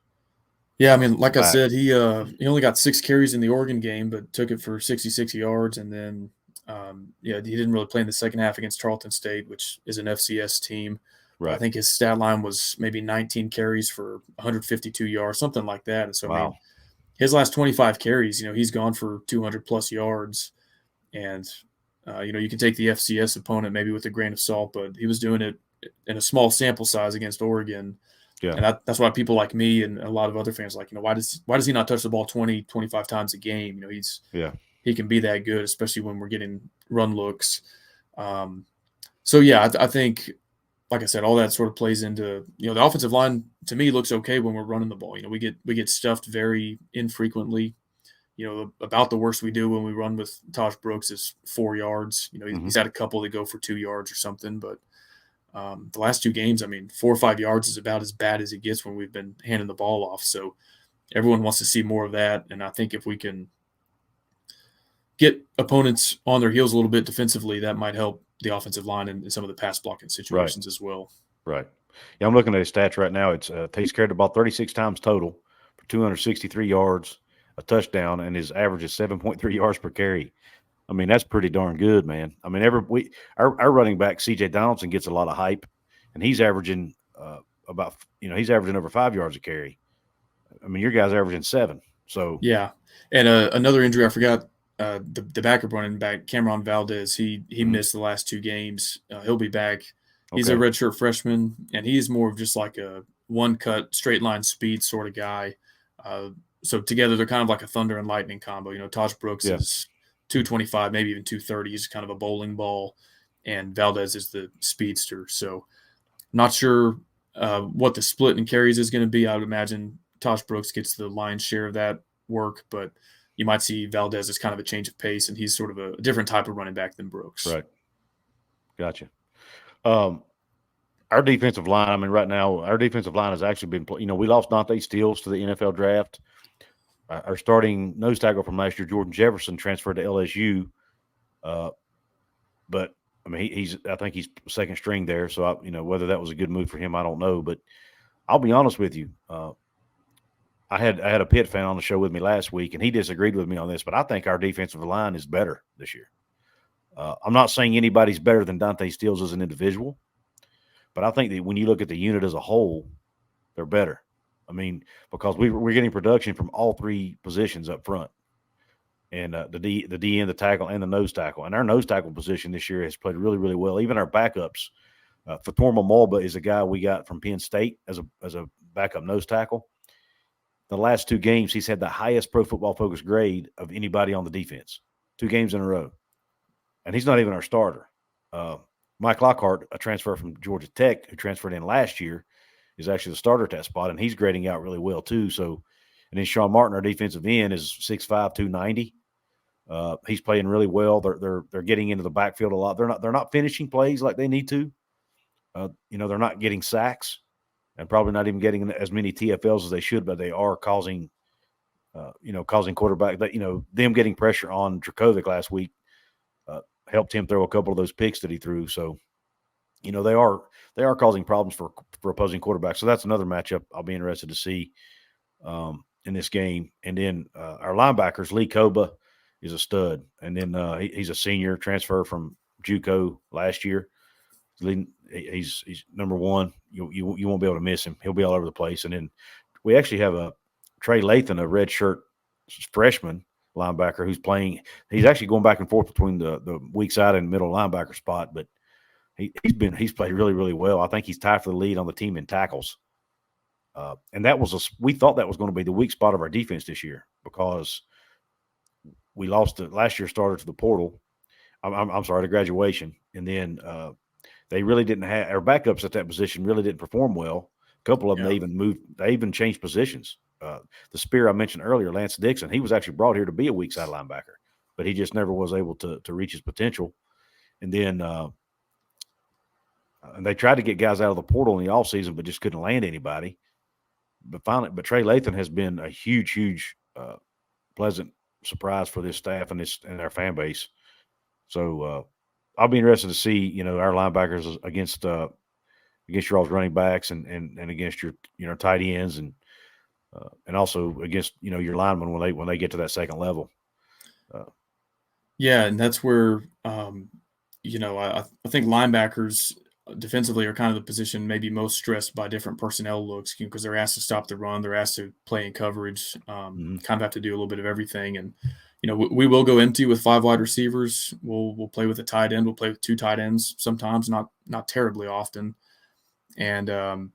Yeah, I mean, like I back. said, he only got 6 carries in the Oregon game, but took it for 66 yards, and then he didn't really play in the second half against Tarleton State, which is an FCS team. But I Right. think his stat line was maybe 19 carries for 152 yards, something like that. And so, I mean, Wow. his last 25 carries, he's gone for 200 plus yards. And, you can take the FCS opponent maybe with a grain of salt, but he was doing it in a small sample size against Oregon. Yeah. And that's why people like me and a lot of other fans are like, why does he not touch the ball 20, 25 times a game? Yeah. He can be that good, especially when we're getting run looks. So yeah, I think, like I said, all that sort of plays into, the offensive line to me looks okay when we're running the ball. We get stuffed very infrequently. About the worst we do when we run with Tahj Brooks is 4 yards. He's had a couple that go for 2 yards or something, but the last 2 games, I mean, 4 or 5 yards is about as bad as it gets when we've been handing the ball off. So everyone wants to see more of that. And I think if we can get opponents on their heels a little bit defensively, that might help the offensive line in some of the pass blocking Right. situations as well. Right. Yeah, I'm looking at his stats right now. It's he's carried the ball 36 times total for 263 yards, a touchdown, and his average is 7.3 yards per carry. I mean, that's pretty darn good, man. I mean, our running back C.J. Donaldson gets a lot of hype, and he's averaging he's averaging over 5 yards a carry. I mean, your guy's averaging 7. So Yeah, and another injury I forgot. The backup running back Cameron Valdez, he missed the last 2 games. He'll be back. He's a okay, redshirt freshman, and he's more of just like a one-cut, straight-line speed sort of guy. So together, they're kind of like a thunder and lightning combo. Tahj Brooks yeah, is 225, maybe even 230. He's kind of a bowling ball, and Valdez is the speedster. So not sure what the split in carries is going to be. I would imagine Tahj Brooks gets the lion's share of that work, but you might see Valdez as kind of a change of pace, and he's sort of a different type of running back than Brooks. right, gotcha. Our defensive line. I mean, right now, our defensive line has actually been. We lost Dante Stills to the NFL draft. Our starting nose tackle from last year, Jordan Jefferson, transferred to LSU. But I mean, I think he's second string there. So whether that was a good move for him, I don't know. But I'll be honest with you. I had a Pitt fan on the show with me last week, and he disagreed with me on this. But I think our defensive line is better this year. I'm not saying anybody's better than Dante Stills as an individual, but I think that when you look at the unit as a whole, they're better. I mean, because we're getting production from all 3 positions up front, and the DN, the tackle, and the nose tackle. And our nose tackle position this year has played really, really well. Even our backups, Fatorma Mulba is a guy we got from Penn State as a backup nose tackle. The last 2 games, he's had the highest Pro Football Focus grade of anybody on the defense, 2 games in a row. And he's not even our starter. Mike Lockhart, a transfer from Georgia Tech, who transferred in last year, is actually the starter at that spot, and he's grading out really well too. So, and then Sean Martin, our defensive end, is 6'5", 290. He's playing really well. They're getting into the backfield a lot. They're not finishing plays like they need to. They're not getting sacks, and probably not even getting as many TFLs as they should, but they are causing quarterback them getting pressure on Dracovic last week helped him throw a couple of those picks that he threw. So, they are causing problems for opposing quarterbacks. So that's another matchup I'll be interested to see in this game. And then our linebackers, Lee Koba is a stud, and then he's a senior transfer from JUCO last year. He's number 1. You won't be able to miss him. He'll be all over the place. And then we actually have a Trey Lathan, a redshirt freshman linebacker who's playing. He's actually going back and forth between the weak side and middle linebacker spot, but he's played really, really well. I think he's tied for the lead on the team in tackles. And we thought that was going to be the weak spot of our defense this year because we lost last year's starter to the portal. I'm sorry, to graduation. And then they really didn't have our backups at that position really didn't perform well. A couple of them, they even changed positions. The spear I mentioned earlier, Lance Dixon, he was actually brought here to be a weak side linebacker, but he just never was able to reach his potential. And then and they tried to get guys out of the portal in the offseason, but just couldn't land anybody. But Trey Lathan has been a huge, huge, pleasant surprise for this staff and our fan base. So I'll be interested to see, our linebackers against your all's running backs and against your, tight ends and and also against your linemen when they get to that second level. Yeah, and that's where I think linebackers defensively are kind of the position maybe most stressed by different personnel looks because they're asked to stop the run, they're asked to play in coverage, kind of have to do a little bit of everything. And we will go empty with 5 wide receivers. We'll play with a tight end. We'll play with 2 tight ends sometimes, not terribly often. And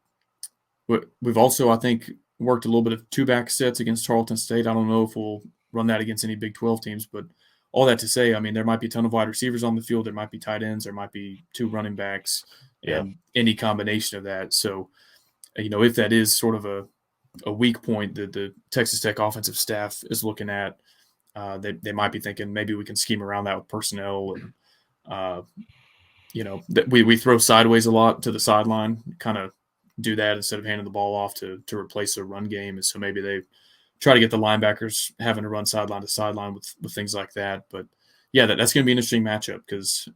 we've also, I think, worked a little bit of 2-back sets against Tarleton State. I don't know if we'll run that against any Big 12 teams, but all that to say, I mean, there might be a ton of wide receivers on the field. There might be tight ends. There might be 2 running backs, and any combination of that. So, if that is sort of a weak point that the Texas Tech offensive staff is looking at, they might be thinking maybe we can scheme around that with personnel. And, we throw sideways a lot to the sideline, kind of do that instead of handing the ball off to replace a run game. And so maybe they try to get the linebackers having to run sideline to sideline with things like that. But yeah, that's going to be an interesting matchup because,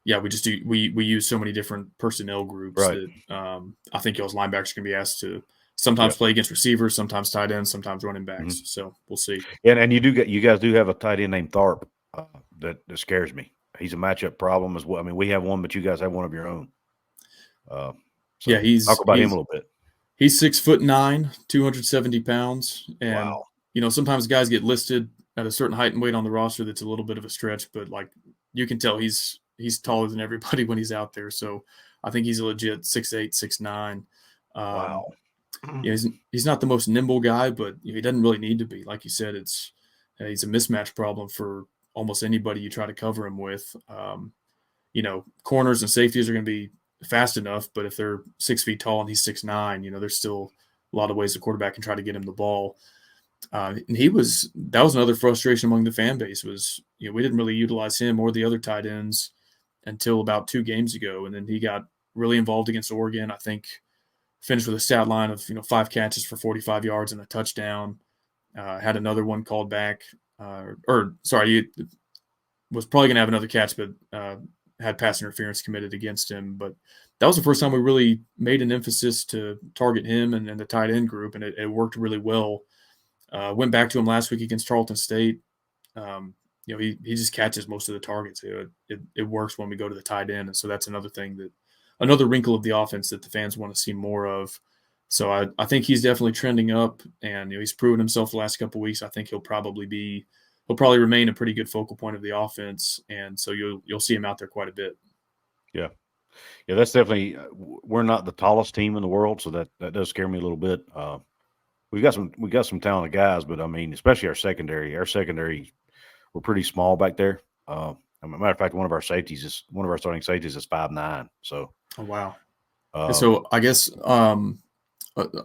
we use so many different personnel groups that I think y'all's linebackers are going to be asked to sometimes play against receivers, sometimes tight ends, sometimes running backs. Mm-hmm. So we'll see. And you guys do have a tight end named Tharp that scares me. He's a matchup problem as well. I mean, we have one, but you guys have one of your own. He's talk about him a little bit. He's 6'9", 270 pounds. And, sometimes guys get listed at a certain height and weight on the roster. That's a little bit of a stretch, but you can tell he's taller than everybody when he's out there. So I think he's a legit 6'8", 6'9". Wow. He's not the most nimble guy, but he doesn't really need to be. Like you said, he's a mismatch problem for almost anybody you try to cover him with. Corners and safeties are going to be fast enough, but if they're 6 feet tall and he's 6'9", there's still a lot of ways the quarterback can try to get him the ball. And that was another frustration among the fan base was, we didn't really utilize him or the other tight ends until about 2 games ago. And then he got really involved against Oregon. I think finished with a stat line of, 5 catches for 45 yards and a touchdown. Had another one called back, he was probably going to have another catch, but had pass interference committed against him. But that was the first time we really made an emphasis to target him and the tight end group, and it worked really well. Went back to him last week against Tarleton State. He just catches most of the targets. It works when we go to the tight end, and so that's another wrinkle of the offense that the fans want to see more of. So I think he's definitely trending up, and he's proven himself the last couple of weeks. I think he'll probably remain a pretty good focal point of the offense, and so you'll see him out there quite a bit. Yeah, that's definitely. We're not the tallest team in the world, so that does scare me a little bit. We got some talented guys, but I mean, especially our secondary. Our secondary, we're pretty small back there. As a matter of fact, one of our starting safeties is 5'9". So. Oh wow. So I guess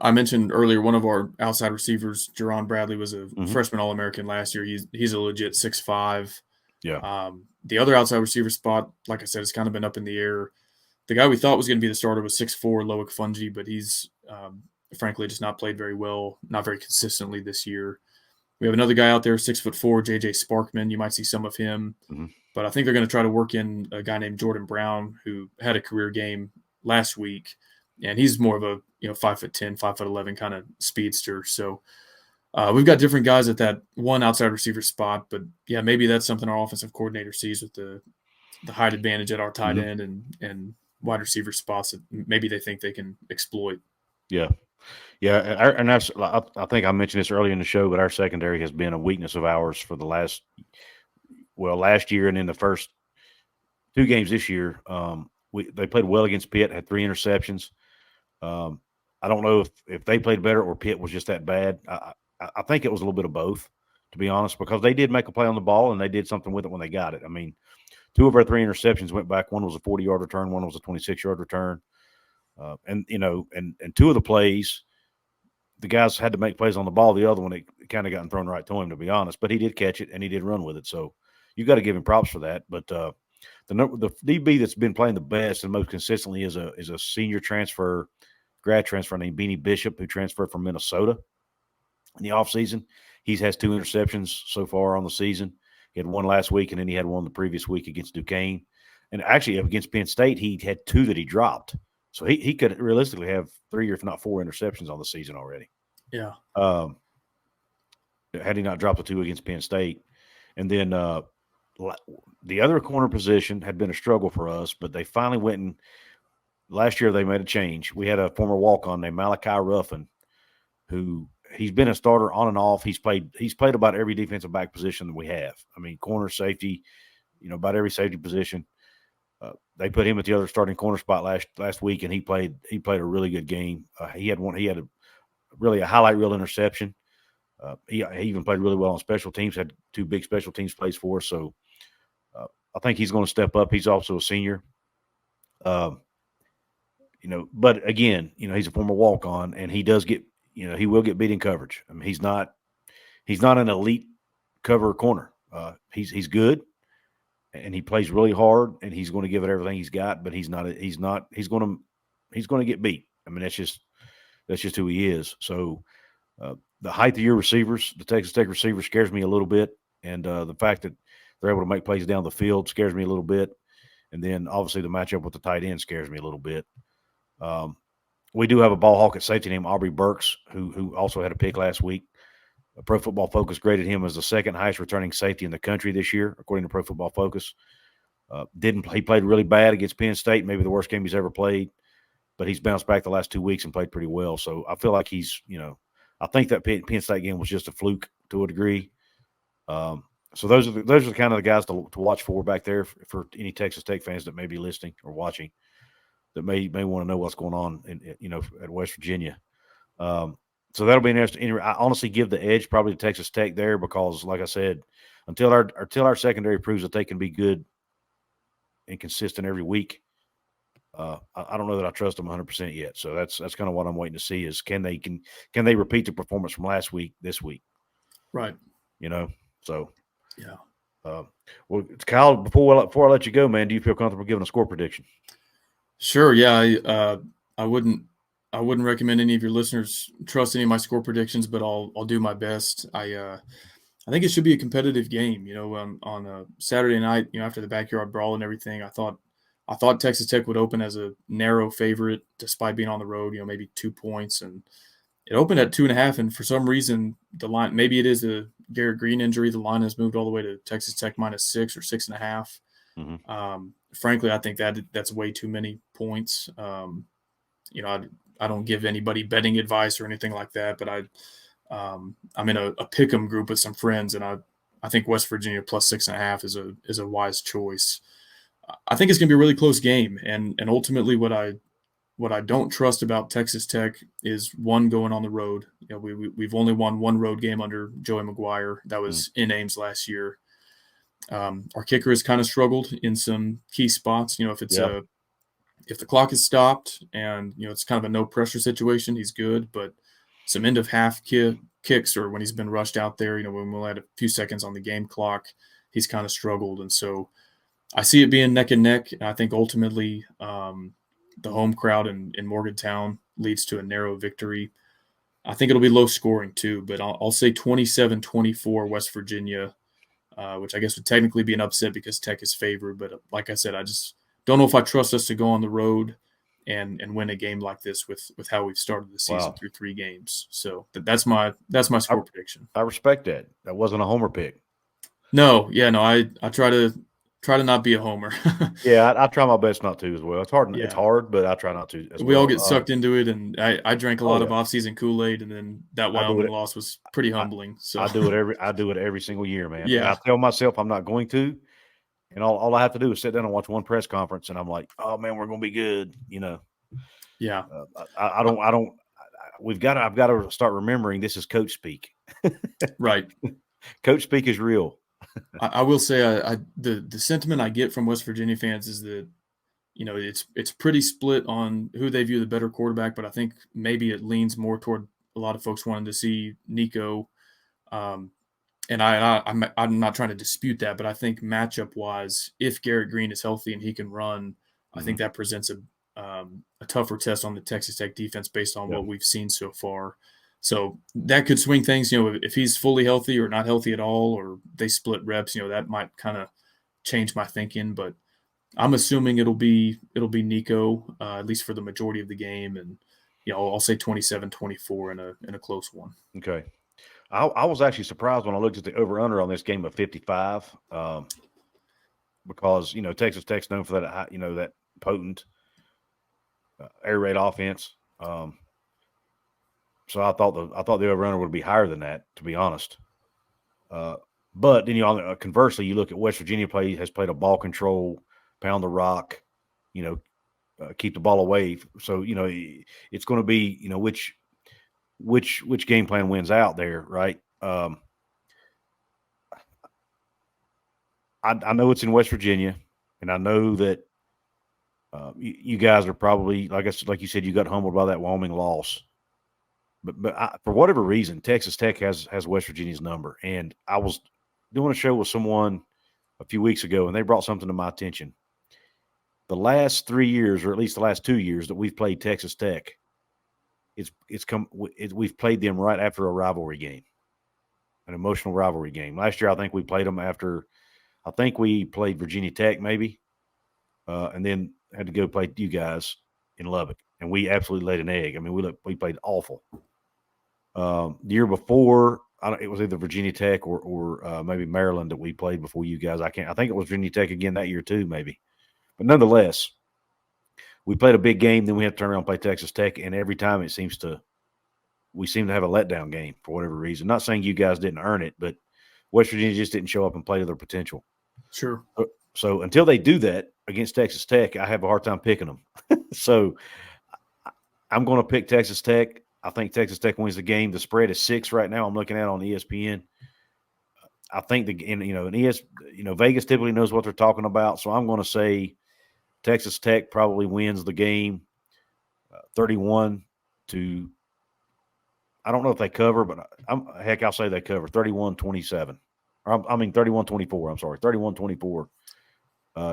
I mentioned earlier one of our outside receivers, Jerand Bradley, was a freshman All-American last year. He's a legit 6'5". Yeah. The other outside receiver spot, like I said, has kind of been up in the air. The guy we thought was going to be the starter was 6'4", Loic Fungi, but he's frankly just not played very well, not very consistently this year. We have another guy out there, 6'4", JJ Sparkman. You might see some of him, but I think they're going to try to work in a guy named Jordan Brown, who had a career game last week, and he's more of a 5'10", 5'11" kind of speedster. So we've got different guys at that one outside receiver spot, but yeah, maybe that's something our offensive coordinator sees with the height advantage at our tight end and wide receiver spots that maybe they think they can exploit. Yeah. And I think I mentioned this earlier in the show, but our secondary has been a weakness of ours for the last year and in the first 2 games this year. They played well against Pitt, had 3 interceptions. I don't know if they played better or Pitt was just that bad. I think it was a little bit of both, to be honest, because they did make a play on the ball and they did something with it when they got it. I mean, 2 of our 3 interceptions went back. One was a 40-yard return. One was a 26-yard return. And 2 of the plays, the guys had to make plays on the ball. The other one, it kind of gotten thrown right to him, to be honest. But he did catch it and he did run with it. So you got to give him props for that. But the DB that's been playing the best and most consistently is a senior grad transfer named Beanie Bishop, who transferred from Minnesota in the offseason. He has 2 interceptions so far on the season. He had 1 last week, and then he had 1 the previous week against Duquesne. And actually, against Penn State, he had 2 that he dropped. So he could realistically have 3 or if not 4 interceptions on the season already. Yeah. Had he not dropped the 2 against Penn State. And then the other corner position had been a struggle for us, but they finally went and last year they made a change. We had a former walk-on named Malachi Ruffin, who he's been a starter on and off. He's played about every defensive back position that we have. I mean, corner, safety, about every safety position. They put him at the other starting corner spot last week, and he played a really good game. He had a highlight reel interception. He even played really well on special teams. Had 2 big special teams plays for us. So I think he's going to step up. He's also a senior. But again, he's a former walk-on, and he does get, he will get beat in coverage. I mean, he's not an elite cover corner. He's good, and he plays really hard, and he's going to give it everything he's got. But he's going to get beat. I mean, that's just who he is. So the height of your receivers, the Texas Tech receivers, scares me a little bit, and the fact that they're able to make plays down the field scares me a little bit. And then obviously the matchup with the tight end scares me a little bit. We do have a ball hawk at safety named Aubrey Burks, who also had a pick last week. Pro Football Focus graded him as the 2nd highest returning safety in the country this year, according to Pro Football Focus. He played really bad against Penn State, maybe the worst game he's ever played, but he's bounced back the last 2 weeks and played pretty well. So I feel like he's, I think that Penn State game was just a fluke to a degree. So those are the kind of the guys to watch for back there for any Texas Tech fans that may be listening or watching that may want to know what's going on at West Virginia. So that'll be interesting. I honestly give the edge probably to Texas Tech there because, like I said, until our secondary proves that they can be good and consistent every week, I don't know that I trust them 100% yet. So that's kind of what I'm waiting to see is can they repeat the performance from last week this week? Right. So yeah. Well, Kyle, before I let you go, man, do you feel comfortable giving a score prediction? Sure. Yeah. I wouldn't recommend any of your listeners trust any of my score predictions, but I'll do my best. I think it should be a competitive game. On a Saturday night, after the backyard brawl and everything, I thought Texas Tech would open as a narrow favorite despite being on the road, maybe 2 points. And it opened at 2.5. And for some reason, the line, maybe it is a Garrett Green injury. The line has moved all the way to Texas Tech -6 or 6.5. Mm-hmm. Frankly, I think that's way too many points. I don't give anybody betting advice or anything like that, but I'm in a pick'em group with some friends, and I think West Virginia +6.5 is a wise choice. I think it's going to be a really close game, and ultimately what I don't trust about Texas Tech is one going on the road. We've only won one road game under Joey McGuire. That was in Ames last year. Our kicker has kind of struggled in some key spots. If the clock is stopped and it's kind of a no pressure situation, he's good. But some end of half kicks or when he's been rushed out there, when we'll add a few seconds on the game clock, he's kind of struggled. And so I see it being neck and neck. And I think ultimately the home crowd in Morgantown leads to a narrow victory. I think it'll be low scoring too, but I'll say 27-24 West Virginia, which I guess would technically be an upset because Tech is favored. But like I said, I just don't know if I trust us to go on the road and win a game like this with how we've started the season through 3 games. So that's my score prediction. I respect that. That wasn't a homer pick. No. I try to not be a homer. Yeah, I try my best not to as well. It's hard. Yeah. It's hard, but I try not to as well. We all get sucked into it, and I drank a lot of off-season Kool-Aid, and then that Wyoming loss was pretty humbling. So I do it every single year, man. Yeah. And I tell myself I'm not going to, and all I have to do is sit down and watch one press conference, and I'm like, oh man, we're going to be good. Yeah. I don't. I've got to start remembering this is coach speak. Right. Coach speak is real. I will say the sentiment I get from West Virginia fans is that it's pretty split on who they view the better quarterback, but I think maybe it leans more toward a lot of folks wanting to see Nico. And I'm not trying to dispute that, but I think matchup wise, if Garrett Green is healthy and he can run, I think that presents a tougher test on the Texas Tech defense based on what we've seen so far. So that could swing things, if he's fully healthy or not healthy at all, or they split reps, that might kind of change my thinking. But I'm assuming it'll be Nico, at least for the majority of the game, and I'll say 27-24 in a close one. Okay. I was actually surprised when I looked at the over/under on this game of 55, because Texas Tech's known for that that potent air raid offense. So I thought the over/under would be higher than that, to be honest. But then conversely, you look at West Virginia has played a ball control, pound the rock, keep the ball away. So it's going to be which game plan wins out there, right? I know it's in West Virginia, and I know that you guys are probably, like you said, you got humbled by that Wyoming loss. But for whatever reason, Texas Tech has West Virginia's number. And I was doing a show with someone a few weeks ago, and they brought something to my attention. The last 3 years, or at least the last 2 years that we've played Texas Tech, we've played them right after a rivalry game, an emotional rivalry game. Last year, I think we played them after – I think we played Virginia Tech maybe, and then had to go play you guys in Lubbock. And we absolutely laid an egg. I mean, we played awful. The year before, it was either Virginia Tech or maybe Maryland that we played before you guys. I think it was Virginia Tech again that year too, maybe. But nonetheless, we played a big game. Then we had to turn around and play Texas Tech, and every time we seem to have a letdown game for whatever reason. Not saying you guys didn't earn it, but West Virginia just didn't show up and play to their potential. Sure. So until they do that against Texas Tech, I have a hard time picking them. So I'm going to pick Texas Tech. I think Texas Tech wins the game. The spread is 6 right now. I'm looking at it on ESPN. I think Vegas typically knows what they're talking about, so I'm going to say Texas Tech probably wins the game 31 to – I don't know if they cover, but I'll say they cover 31-27. 31-24. I'm sorry, 31-24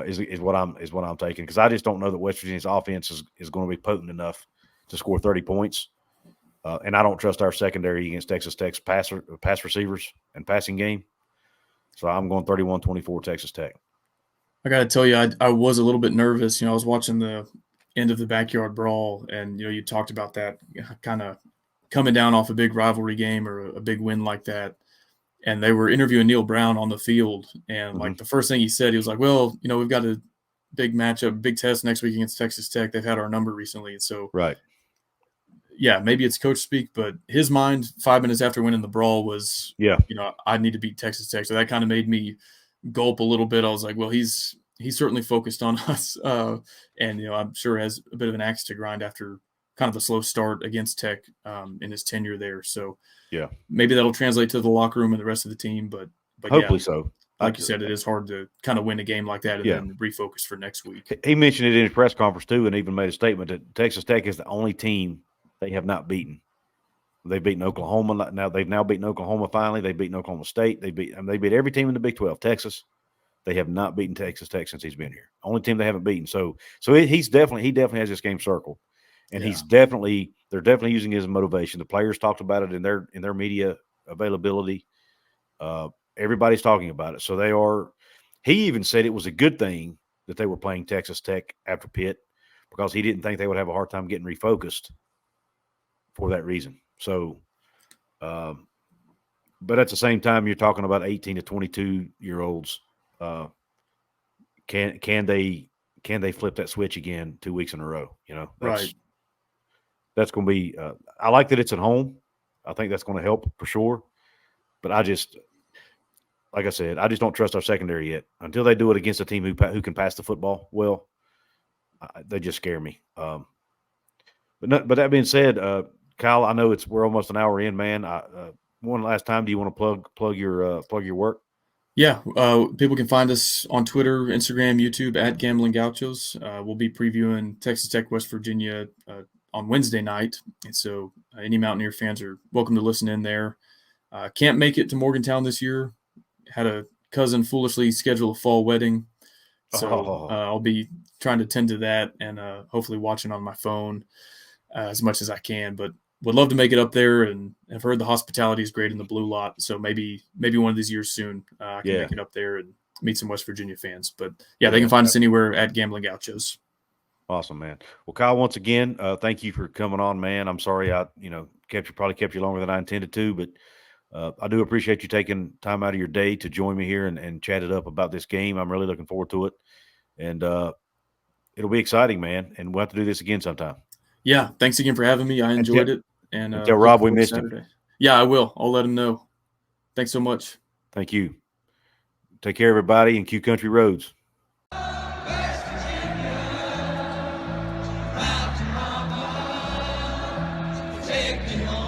is what I'm taking, because I just don't know that West Virginia's offense is going to be potent enough to score 30 points, and I don't trust our secondary against Texas Tech's pass receivers and passing game. So I'm going 31-24 Texas Tech. I got to tell you, I was a little bit nervous. I was watching the end of the backyard brawl, and you talked about that kind of coming down off a big rivalry game or a big win like that. And they were interviewing Neal Brown on the field, and like the first thing he said, he was like, "Well, we've got a big matchup, big test next week against Texas Tech. They've had our number recently, and so right, yeah, maybe it's coach speak, but his mind 5 minutes after winning the brawl was, I need to beat Texas Tech. So that kind of made me gulp a little bit. I was like, well, he's certainly focused on us, and I'm sure has a bit of an axe to grind after kind of a slow start against Tech in his tenure there. So yeah, maybe that'll translate to the locker room and the rest of the team. But hopefully so. Like you said, it is hard to kind of win a game like that and then refocus for next week. He mentioned it in his press conference too, and even made a statement that Texas Tech is the only team they have not beaten. They've beaten Oklahoma. They've now beaten Oklahoma finally. They've beaten Oklahoma State. They beat every team in the Big 12. Texas, they have not beaten Texas Tech since he's been here. Only team they haven't beaten. So he definitely has this game circled, and they're definitely using it as a motivation. The players talked about it in their media availability. Everybody's talking about it. So they are. He even said it was a good thing that they were playing Texas Tech after Pitt, because he didn't think they would have a hard time getting refocused for that reason. So, but at the same time, you're talking about 18 to 22-year-olds. Can they flip that switch again 2 weeks in a row? Right. That's going to be. I like that it's at home. I think that's going to help for sure. But like I said, I just don't trust our secondary yet. Until they do it against a team who can pass the football well, they just scare me. But that being said, Kyle, I know we're almost an hour in, man. One last time, do you want to plug your work? Yeah, people can find us on Twitter, Instagram, YouTube at Gambling Gauchos. We'll be previewing Texas Tech, West Virginia on Wednesday night, and so any Mountaineer fans are welcome to listen in there. Can't make it to Morgantown this year. Had a cousin foolishly schedule a fall wedding, so I'll be trying to tend to that and hopefully watching on my phone as much as I can. But would love to make it up there, and I've heard the hospitality is great in the Blue Lot. So maybe one of these years soon I can make it up there and meet some West Virginia fans. But yeah, they can find us anywhere at Gambling Gauchos. Awesome, man. Well, Kyle, once again, thank you for coming on, man. I'm sorry I, probably kept you longer than I intended to, but I do appreciate you taking time out of your day to join me here and chat it up about this game. I'm really looking forward to it, and it'll be exciting, man. And we'll have to do this again sometime. Yeah, thanks again for having me. I enjoyed it. And tell Rob we missed him. Yeah, I will. I'll let him know. Thanks so much. Thank you. Take care, everybody, and Q Country Roads. Take me home.